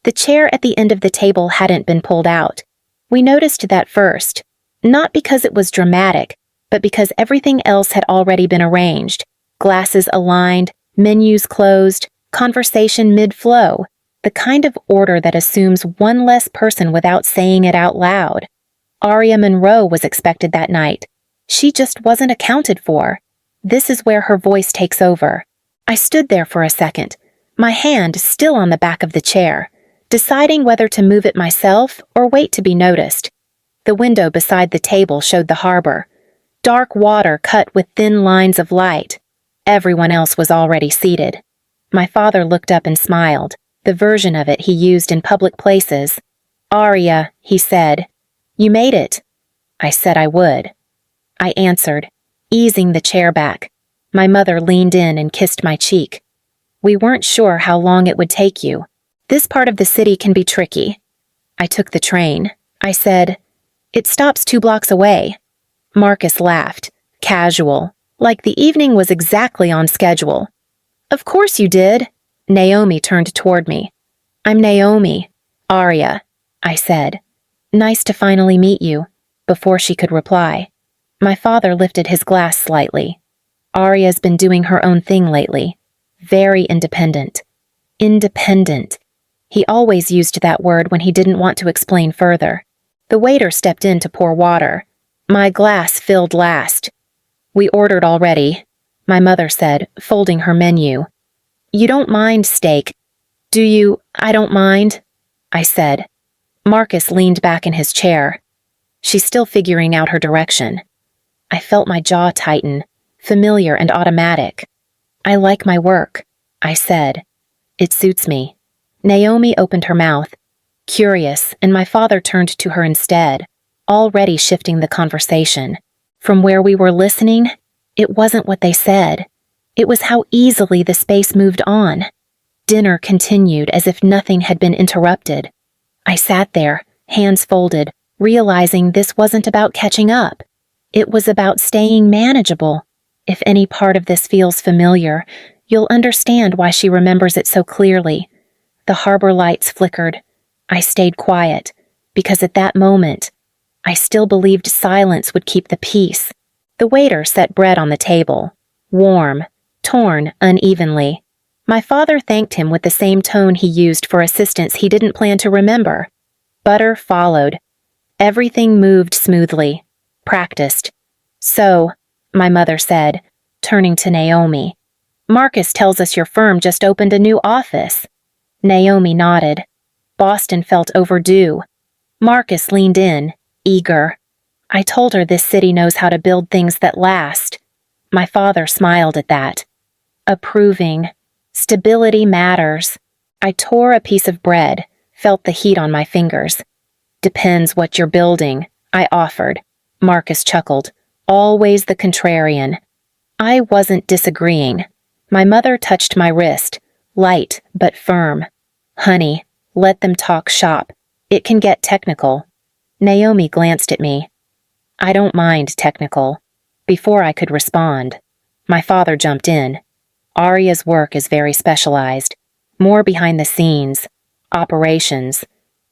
The chair at the end of the table hadn't been pulled out. We noticed that first, not because it was dramatic, but because everything else had already been arranged. Glasses aligned, menus closed, conversation mid-flow, the kind of order that assumes one less person without saying it out loud. Aria Monroe was expected that night. She just wasn't accounted for. This is where her voice takes over. I stood there for a second, my hand still on the back of the chair, deciding whether to move it myself or wait to be noticed. The window beside the table showed the harbor. Dark water cut with thin lines of light. Everyone else was already seated. My father looked up and smiled, the version of it he used in public places. "Aria," he said, "you made it." I said I would. I answered, easing the chair back. My mother leaned in and kissed my cheek. "We weren't sure how long it would take you. This part of the city can be tricky." I took the train. I said, "It stops 2 blocks away." Marcus laughed, casual, like the evening was exactly on schedule. "Of course you did." Naomi turned toward me. "I'm Naomi." "Aria," I said. "Nice to finally meet you," before she could reply. My father lifted his glass slightly. Aria's been doing her own thing lately. Very independent. Independent. He always used that word when he didn't want to explain further. The waiter stepped in to pour water. My glass filled last. "We ordered already," my mother said, folding her menu. "You don't mind steak, do you?" "I don't mind," I said. Marcus leaned back in his chair. She's still figuring out her direction. I felt my jaw tighten, familiar and automatic. "I like my work," I said. "It suits me." Naomi opened her mouth, curious, and my father turned to her instead, already shifting the conversation. From where we were listening, it wasn't what they said. It was how easily the space moved on. Dinner continued as if nothing had been interrupted. I sat there, hands folded, realizing this wasn't about catching up. It was about staying manageable. If any part of this feels familiar, you'll understand why she remembers it so clearly. The harbor lights flickered. I stayed quiet, because at that moment, I still believed silence would keep the peace. The waiter set bread on the table, warm, torn unevenly. My father thanked him with the same tone he used for assistance he didn't plan to remember. Butter followed. Everything moved smoothly, practiced. "So," my mother said, turning to Naomi, "Marcus tells us your firm just opened a new office." Naomi nodded. Boston felt overdue. Marcus leaned in, eager. I told her this city knows how to build things that last. My father smiled at that. Approving. Stability matters. I tore a piece of bread, felt the heat on my fingers. "Depends what you're building," I offered. Marcus chuckled. Always the contrarian. I wasn't disagreeing. My mother touched my wrist, light but firm. "Honey, let them talk shop. It can get technical." Naomi glanced at me. "I don't mind technical." Before I could respond, my father jumped in. "Aria's work is very specialized, more behind the scenes, operations."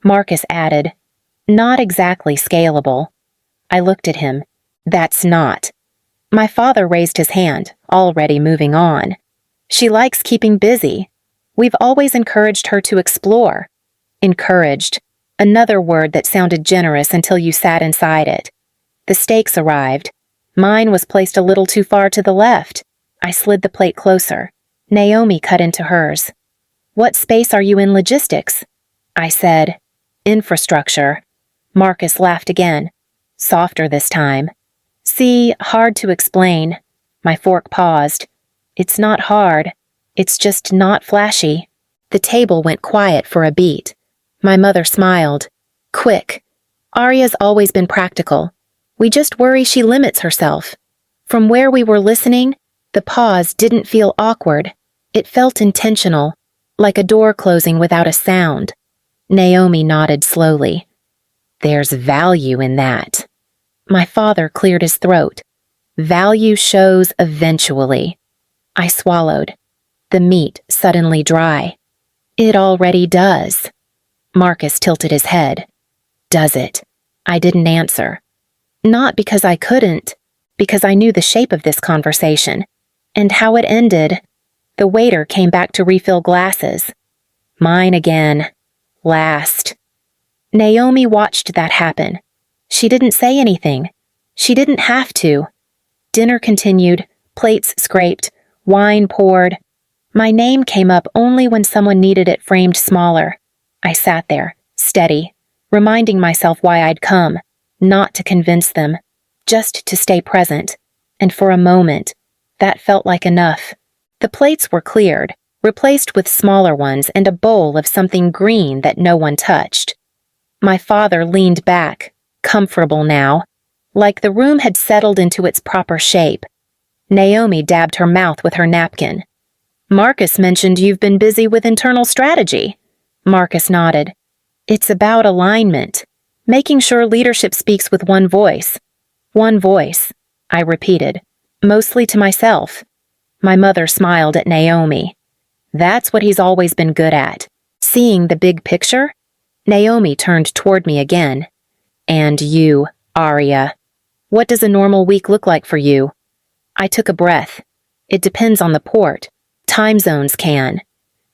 Marcus added, "Not exactly scalable." I looked at him. "That's not." My father raised his hand, already moving on. "She likes keeping busy. We've always encouraged her to explore." Encouraged. Another word that sounded generous until you sat inside it. The steaks arrived. Mine was placed a little too far to the left. I slid the plate closer. Naomi cut into hers. "What space are you in logistics?" I said, "Infrastructure." Marcus laughed again, softer this time. "See, hard to explain." My fork paused. "It's not hard. It's just not flashy." The table went quiet for a beat. My mother smiled. "Quick. Aria's always been practical. We just worry she limits herself." From where we were listening, the pause didn't feel awkward. It felt intentional, like a door closing without a sound. Naomi nodded slowly. "There's value in that." My father cleared his throat. "Value shows eventually." I swallowed. The meat suddenly dry. "It already does." Marcus tilted his head. Does it? I didn't answer. Not because I couldn't, because I knew the shape of this conversation, and how it ended. The waiter came back to refill glasses. Mine again. Last. Naomi watched that happen. She didn't say anything. She didn't have to. Dinner continued, plates scraped, wine poured. My name came up only when someone needed it framed smaller. I sat there, steady, reminding myself why I'd come, not to convince them, just to stay present. And for a moment, that felt like enough. The plates were cleared, replaced with smaller ones and a bowl of something green that no one touched. My father leaned back, comfortable now, like the room had settled into its proper shape. Naomi dabbed her mouth with her napkin. Marcus mentioned you've been busy with internal strategy. Marcus nodded. It's about alignment, making sure leadership speaks with one voice. One voice, I repeated, mostly to myself. My mother smiled at Naomi. That's what he's always been good at. Seeing the big picture? Naomi turned toward me again. And you, Aria. What does a normal week look like for you? I took a breath. It depends on the port. Time zones can.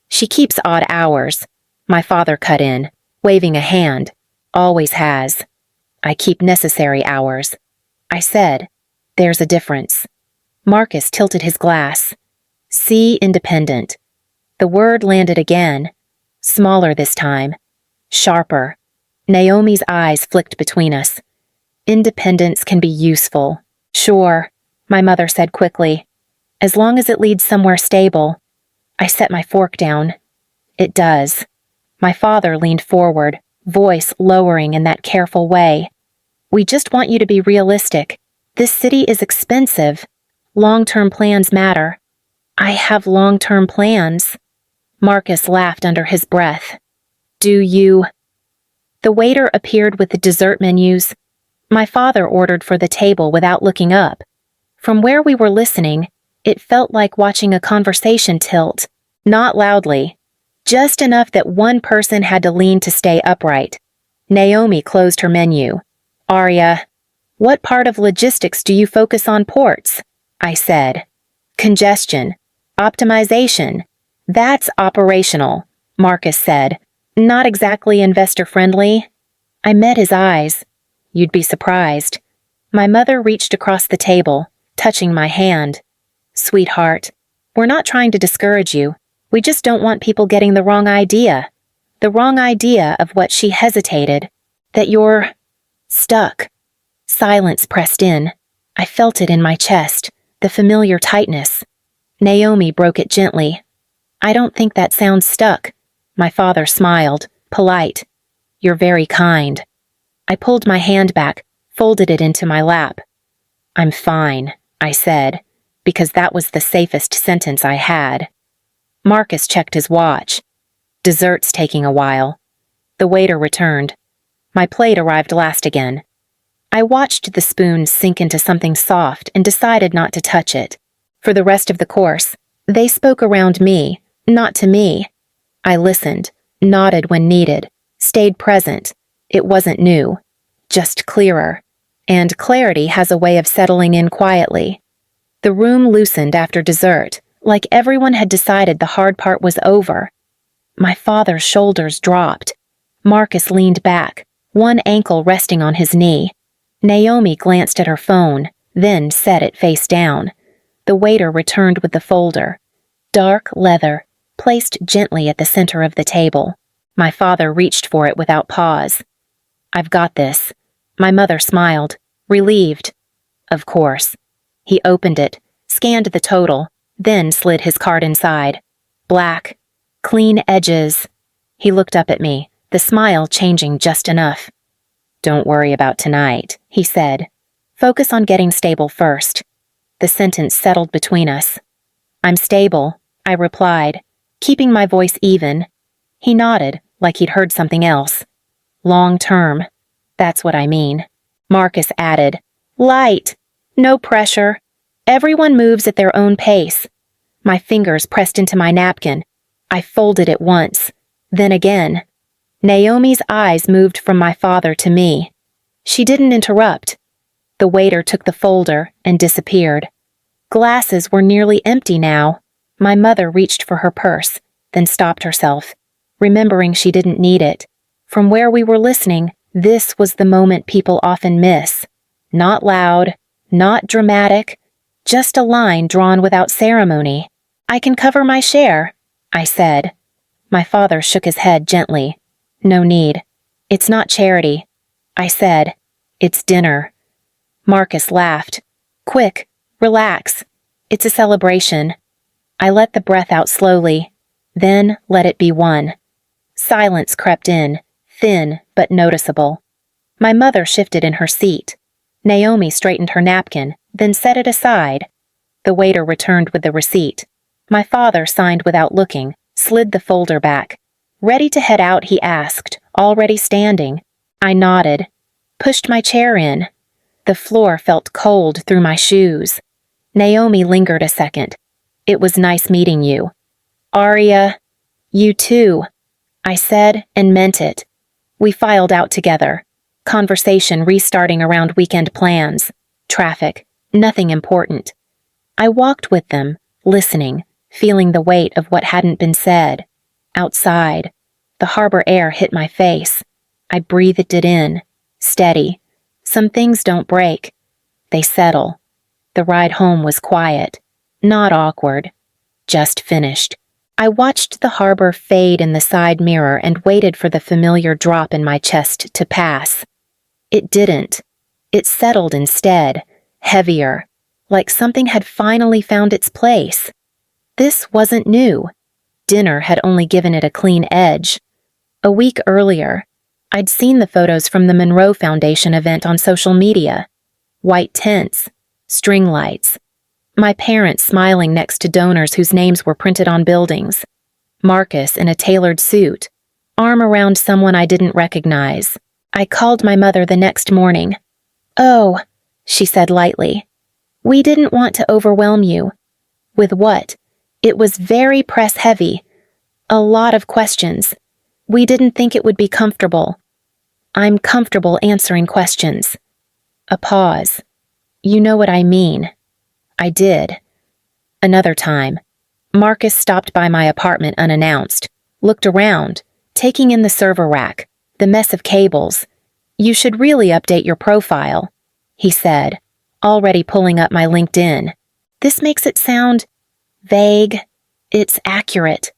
She keeps odd hours. My father cut in, waving a hand. Always has. I keep necessary hours. I said, there's a difference. Marcus tilted his glass. See independent. The word landed again. Smaller this time. Sharper. Naomi's eyes flicked between us. Independence can be useful. Sure, my mother said quickly. As long as it leads somewhere stable. I set my fork down. It does. My father leaned forward, voice lowering in that careful way. We just want you to be realistic. This city is expensive. Long-term plans matter. I have long-term plans. Marcus laughed under his breath. Do you? The waiter appeared with the dessert menus. My father ordered for the table without looking up. From where we were listening, it felt like watching a conversation tilt. Not loudly. Just enough that one person had to lean to stay upright. Naomi closed her menu. Aria, what part of logistics do you focus on ports? I said. Congestion. Optimization. That's operational, Marcus said. Not exactly investor-friendly. I met his eyes. You'd be surprised. My mother reached across the table, touching my hand. Sweetheart, we're not trying to discourage you. We just don't want people getting the wrong idea. The wrong idea of what she hesitated. That you're stuck. Silence pressed in. I felt it in my chest, the familiar tightness. Naomi broke it gently. I don't think that sounds stuck. My father smiled, polite. You're very kind. I pulled my hand back, folded it into my lap. I'm fine, I said, because that was the safest sentence I had. Marcus checked his watch. Dessert's taking a while. The waiter returned. My plate arrived last again. I watched the spoon sink into something soft and decided not to touch it. For the rest of the course, they spoke around me, not to me. I listened, nodded when needed, stayed present. It wasn't new, just clearer. And clarity has a way of settling in quietly. The room loosened after dessert, like everyone had decided the hard part was over. My father's shoulders dropped. Marcus leaned back, one ankle resting on his knee. Naomi glanced at her phone, then set it face down. The waiter returned with the folder. Dark leather, placed gently at the center of the table. My father reached for it without pause. I've got this. My mother smiled, relieved. Of course. He opened it, scanned the total, then slid his card inside. Black. Clean edges. He looked up at me, the smile changing just enough. Don't worry about tonight, he said. Focus on getting stable first. The sentence settled between us. I'm stable, I replied, keeping my voice even. He nodded, like he'd heard something else. Long term. That's what I mean. Marcus added, light. No pressure. Everyone moves at their own pace. My fingers pressed into my napkin. I folded it once, then again. Naomi's eyes moved from my father to me. She didn't interrupt. The waiter took the folder and disappeared. Glasses were nearly empty now. My mother reached for her purse, then stopped herself, remembering she didn't need it. From where we were listening, this was the moment people often miss. Not loud, not dramatic, just a line drawn without ceremony. "I can cover my share," I said. My father shook his head gently. "No need. It's not charity." I said, "It's dinner." Marcus laughed. "Quick, relax. It's a celebration." I let the breath out slowly, then let it be one. Silence crept in, thin but noticeable. My mother shifted in her seat. Naomi straightened her napkin, then set it aside. The waiter returned with the receipt. My father signed without looking, slid the folder back. Ready to head out, he asked, already standing. I nodded, pushed my chair in. The floor felt cold through my shoes. Naomi lingered a second. "It was nice meeting you." "Aria, you too," I said and meant it. We filed out together. Conversation restarting around weekend plans. Traffic. Nothing important. I walked with them, listening, feeling the weight of what hadn't been said. Outside, the harbor air hit my face. I breathed it in. Steady. Some things don't break. They settle. The ride home was quiet. Not awkward. Just finished. I watched the harbor fade in the side mirror and waited for the familiar drop in my chest to pass. It didn't. It settled instead, heavier, like something had finally found its place. This wasn't new. Dinner had only given it a clean edge. A week earlier, I'd seen the photos from the Monroe Foundation event on social media. White tents, string lights. My parents smiling next to donors whose names were printed on buildings. Marcus in a tailored suit, arm around someone I didn't recognize. I called my mother the next morning. "Oh," she said lightly. "We didn't want to overwhelm you." With what? It was very press-heavy. A lot of questions. We didn't think it would be comfortable. I'm comfortable answering questions. A pause. "You know what I mean." I did. Another time, Marcus stopped by my apartment unannounced, looked around, taking in the server rack, the mess of cables. "You should really update your profile," he said, already pulling up my LinkedIn. "This makes it sound vague. It's accurate."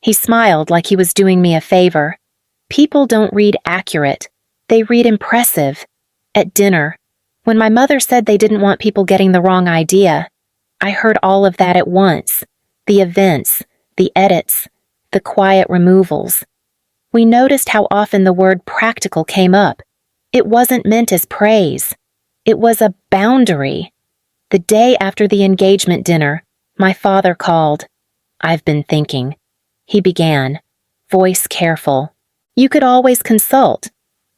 He smiled like he was doing me a favor. People don't read accurate. They read impressive. At dinner, when my mother said they didn't want people getting the wrong idea, I heard all of that at once. The events, the edits, the quiet removals. We noticed how often the word practical came up. It wasn't meant as praise. It was a boundary. The day after the engagement dinner, my father called. "I've been thinking," he began, voice careful. "You could always consult.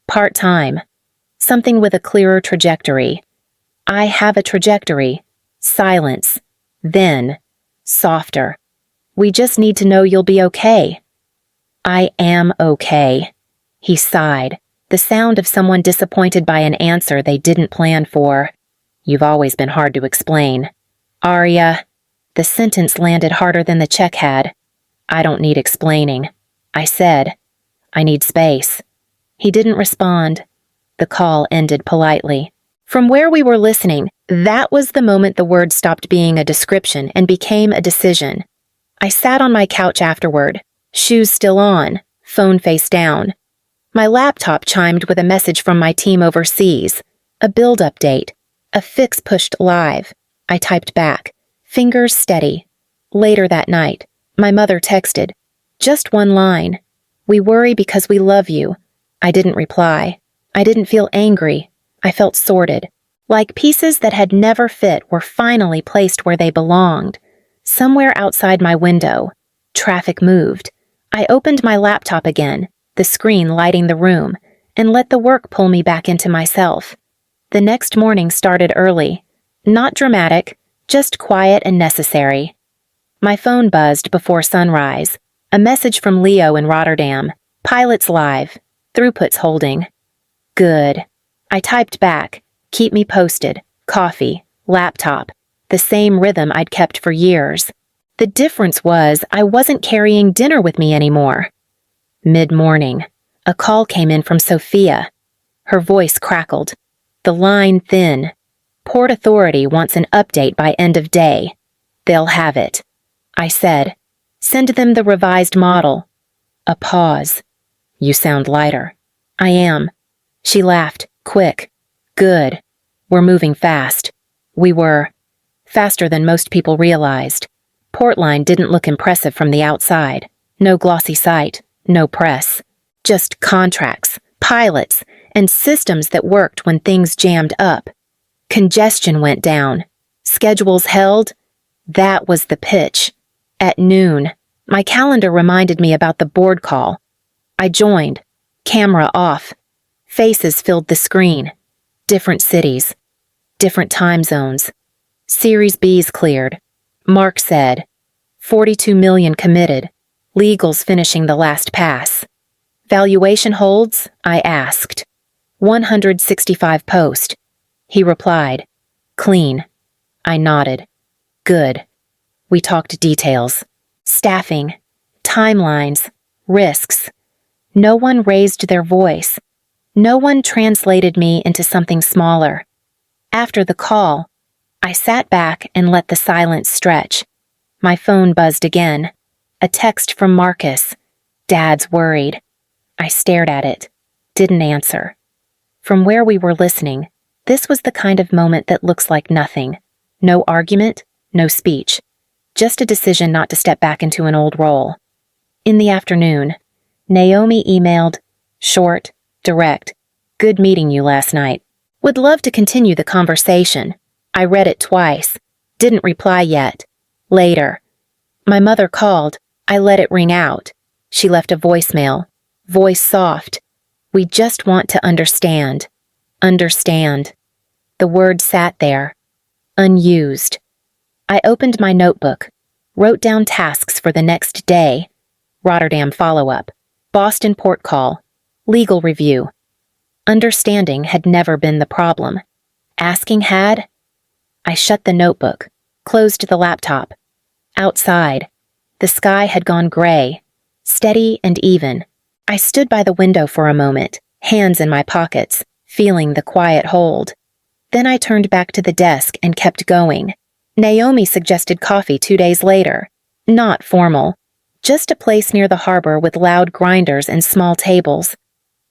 Part-time. Something with a clearer trajectory." I have a trajectory. Silence. Then, softer. "We just need to know you'll be okay." "I am okay," he sighed, the sound of someone disappointed by an answer they didn't plan for. "You've always been hard to explain." "Aria." The sentence landed harder than the check had. "I don't need explaining," I said. "I need space." He didn't respond. The call ended politely. From where we were listening, that was the moment the word stopped being a description and became a decision. I sat on my couch afterward, shoes still on, phone face down. My laptop chimed with a message from my team overseas, a build update, a fix pushed live. I typed back, fingers steady. Later that night, my mother texted, just one line. "We worry because we love you." I didn't reply. I didn't feel angry. I felt sorted. Like pieces that had never fit were finally placed where they belonged. Somewhere outside my window. Traffic moved. I opened my laptop again, the screen lighting the room, and let the work pull me back into myself. The next morning started early. Not dramatic, just quiet and necessary. My phone buzzed before sunrise. A message from Leo in Rotterdam. Pilot's live. Throughput's holding. Good. I typed back. Keep me posted. Coffee. Laptop. The same rhythm I'd kept for years. The difference was I wasn't carrying dinner with me anymore. Mid-morning, a call came in from Sophia. Her voice crackled. The line thin. Port Authority wants an update by end of day. They'll have it. I said, send them the revised model. A pause. You sound lighter. I am. She laughed, quick. Good. We're moving fast. We were. Faster than most people realized. Portline didn't look impressive from the outside. No glossy site, no press. Just contracts, pilots, and systems that worked when things jammed up. Congestion went down. Schedules held. That was the pitch. At noon, my calendar reminded me about the board call. I joined. Camera off. Faces filled the screen. Different cities. Different time zones. Series B's cleared. Mark said, 42 million committed. Legal's finishing the last pass. Valuation holds? I asked. 165 post. He replied, clean. I nodded. Good. We talked details. Staffing. Timelines. Risks. No one raised their voice. No one translated me into something smaller. After the call, I sat back and let the silence stretch. My phone buzzed again. A text from Marcus. Dad's worried. I stared at it. Didn't answer. From where we were listening, this was the kind of moment that looks like nothing. No argument, no speech. Just a decision not to step back into an old role. In the afternoon, Naomi emailed, short, direct, good meeting you last night. Would love to continue the conversation. I read it twice. Didn't reply yet. Later. My mother called. I let it ring out. She left a voicemail. Voice soft. We just want to understand. Understand. The word sat there. Unused. I opened my notebook. Wrote down tasks for the next day. Rotterdam follow-up. Boston port call. Legal review. Understanding had never been the problem. Asking had. I shut the notebook. Closed the laptop. Outside. The sky had gone gray. Steady and even. I stood by the window for a moment, hands in my pockets, feeling the quiet hold. Then I turned back to the desk and kept going. Naomi suggested coffee 2 days later. Not formal. Just a place near the harbor with loud grinders and small tables.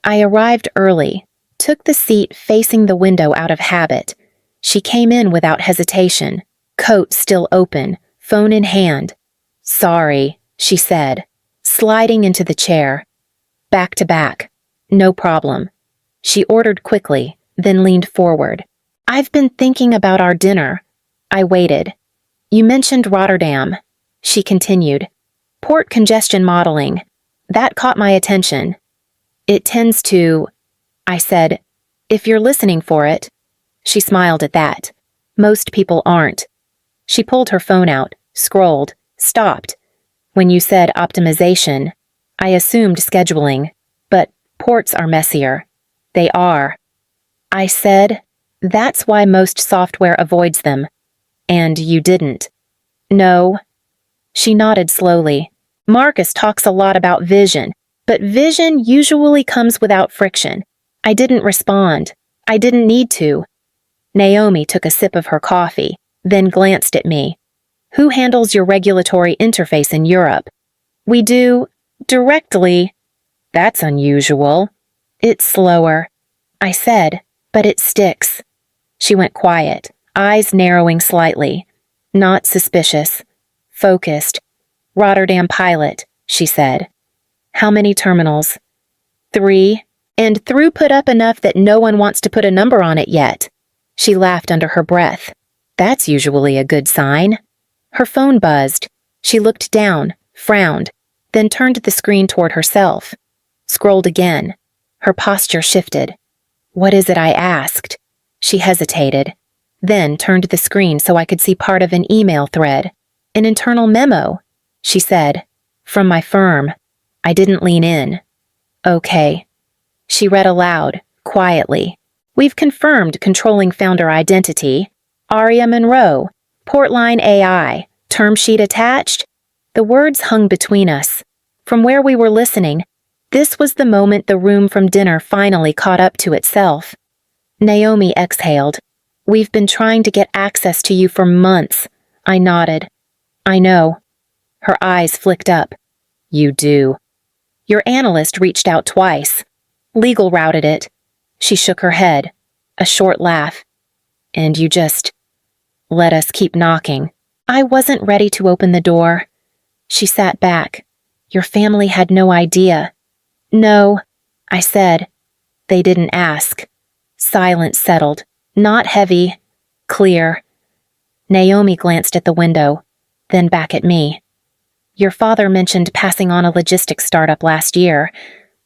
I arrived early, took the seat facing the window out of habit. She came in without hesitation, coat still open, phone in hand. Sorry, she said, sliding into the chair. Back to back. No problem. She ordered quickly, then leaned forward. I've been thinking about our dinner. I waited. You mentioned Rotterdam. She continued. Port congestion modeling. That caught my attention. It tends to, I said, if you're listening for it. She smiled at that. Most people aren't. She pulled her phone out, scrolled, stopped. When you said optimization, I assumed scheduling, but ports are messier. They are. I said, that's why most software avoids them. And you didn't. No. She nodded slowly. Marcus talks a lot about vision, but vision usually comes without friction. I didn't respond. I didn't need to. Naomi took a sip of her coffee, then glanced at me. Who handles your regulatory interface in Europe? We do, directly. That's unusual. It's slower. I said, but it sticks. She went quiet, eyes narrowing slightly. Not suspicious. Focused. Rotterdam pilot, she said. How many terminals? 3, and throughput up enough that no one wants to put a number on it yet. She laughed under her breath. That's usually a good sign. Her phone buzzed. She looked down, frowned, then turned the screen toward herself. Scrolled again. Her posture shifted. What is it I asked? She hesitated, then turned the screen so I could see part of an email thread. An internal memo, she said. From my firm. I didn't lean in. Okay. She read aloud, quietly. We've confirmed controlling founder identity. Aria Monroe, Portline AI, term sheet attached. The words hung between us. From where we were listening, this was the moment the room from dinner finally caught up to itself. Naomi exhaled. We've been trying to get access to you for months. I nodded. I know. Her eyes flicked up. You do. Your analyst reached out twice. Legal routed it. She shook her head. A short laugh. And you just let us keep knocking. I wasn't ready to open the door. She sat back. Your family had no idea. No, I said. They didn't ask. Silence settled. Not heavy. Clear. Naomi glanced at the window, then back at me. Your father mentioned passing on a logistics startup last year.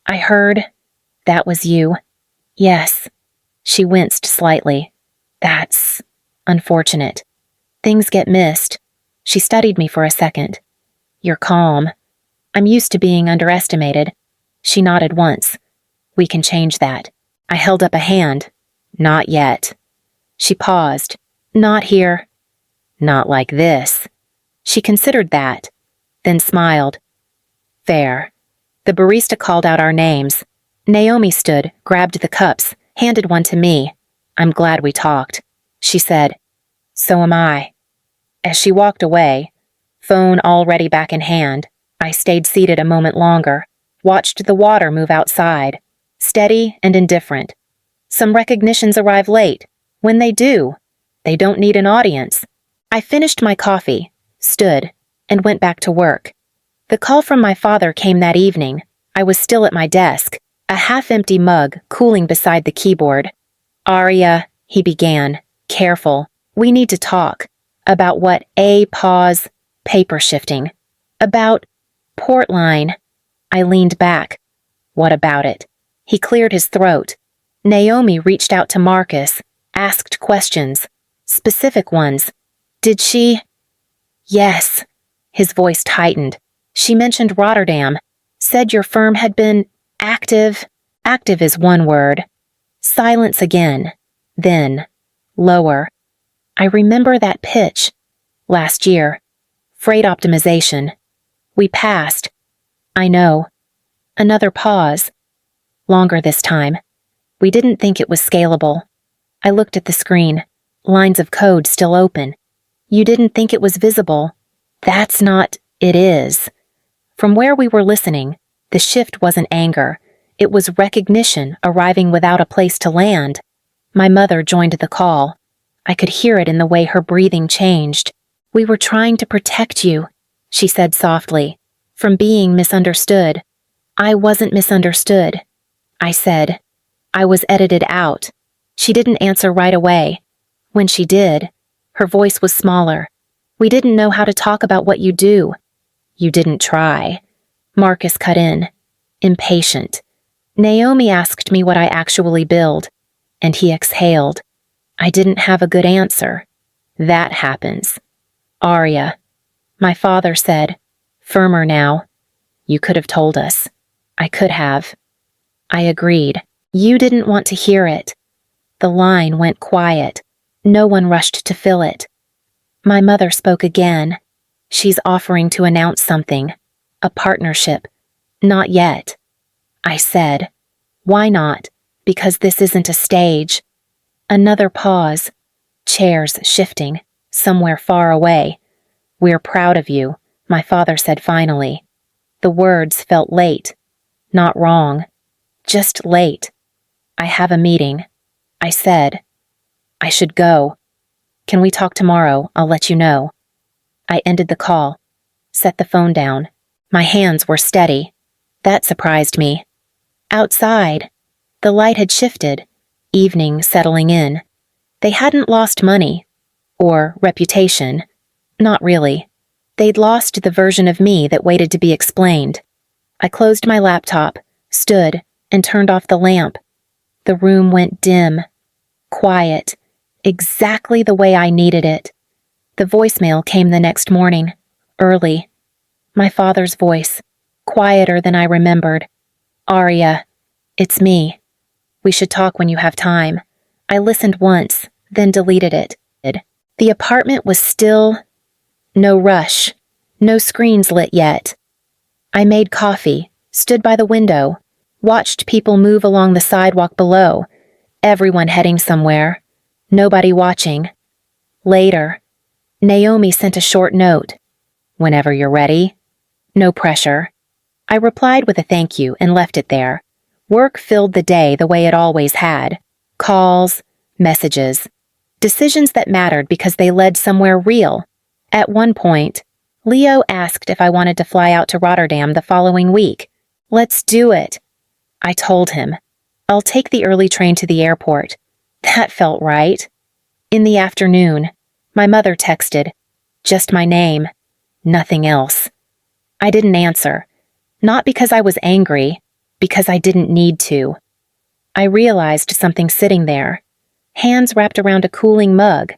I heard. That was you. Yes. She winced slightly. That's unfortunate. Things get missed. She studied me for a second. You're calm. I'm used to being underestimated. She nodded once. We can change that. I held up a hand. Not yet. She paused. Not here. Not like this. She considered that, then smiled. Fair. The barista called out our names. Naomi stood, grabbed the cups, handed one to me. I'm glad we talked. She said, So am I. As she walked away, phone already back in hand, I stayed seated a moment longer, watched the water move outside, steady and indifferent. Some recognitions arrive late. When they do, they don't need an audience. I finished my coffee, stood, and went back to work. The call from my father came that evening. I was still at my desk, a half-empty mug cooling beside the keyboard. Aria, he began, careful. We need to talk. About what? Pause, paper shifting. About Portline. I leaned back. What about it? He cleared his throat. Naomi reached out to Marcus, asked questions. Specific ones. Did she? Yes. His voice tightened. She mentioned Rotterdam. Said your firm had been active. Active is one word. Silence again. Then, lower. I remember that pitch. Last year. Freight optimization. We passed. I know. Another pause. Longer this time. We didn't think it was scalable. I looked at the screen. Lines of code still open. You didn't think it was visible. That's not, it is. From where we were listening, the shift wasn't anger. It was recognition arriving without a place to land. My mother joined the call. I could hear it in the way her breathing changed. We were trying to protect you, she said softly, from being misunderstood. I wasn't misunderstood. I said. I was edited out. She didn't answer right away. When she did, her voice was smaller. We didn't know how to talk about what you do. You didn't try. Marcus cut in. Impatient. Naomi asked me what I actually build, and he exhaled. I didn't have a good answer. That happens. Aria. My father said, firmer now. You could have told us. I could have. I agreed. You didn't want to hear it. The line went quiet. No one rushed to fill it. My mother spoke again. She's offering to announce something. A partnership. Not yet. I said. Why not? Because this isn't a stage. Another pause. Chairs shifting. Somewhere far away. We're proud of you, my father said finally. The words felt late. Not wrong. Just late. I have a meeting. I said. I should go. Can we talk tomorrow? I'll let you know. I ended the call. Set the phone down. My hands were steady. That surprised me. Outside. The light had shifted. Evening settling in. They hadn't lost money. Or reputation. Not really. They'd lost the version of me that waited to be explained. I closed my laptop, stood, and turned off the lamp. The room went dim. Quiet. Exactly the way I needed it. The voicemail came the next morning. Early. My father's voice. Quieter than I remembered. Aria, it's me. We should talk when you have time. I listened once, then deleted it. The apartment was still. No rush. No screens lit yet. I made coffee, stood by the window, watched people move along the sidewalk below, everyone heading somewhere, nobody watching. Later, Naomi sent a short note. Whenever you're ready. No pressure. I replied with a thank you and left it there. Work filled the day the way it always had. Calls, messages, decisions that mattered because they led somewhere real. At one point, Leo asked if I wanted to fly out to Rotterdam the following week. Let's do it. I told him. I'll take the early train to the airport. That felt right. In the afternoon, my mother texted. Just my name. Nothing else. I didn't answer. Not because I was angry, because I didn't need to. I realized something sitting there. Hands wrapped around a cooling mug.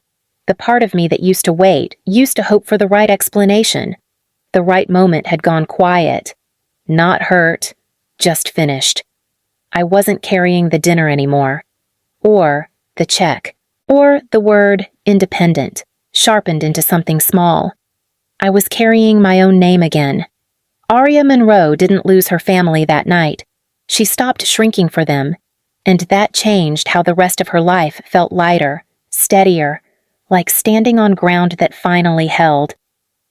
The part of me that used to wait, used to hope for the right explanation. The right moment had gone quiet. Not hurt, just finished. I wasn't carrying the dinner anymore. Or the check. Or the word independent, sharpened into something small. I was carrying my own name again. Aria Monroe didn't lose her family that night. She stopped shrinking for them, and that changed how the rest of her life felt lighter, steadier, like standing on ground that finally held.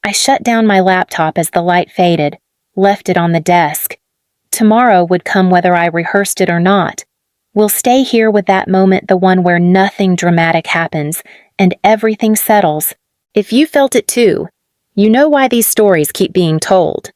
I shut down my laptop as the light faded, left it on the desk. Tomorrow would come whether I rehearsed it or not. We'll stay here with that moment, the one where nothing dramatic happens and everything settles. If you felt it too, you know why these stories keep being told.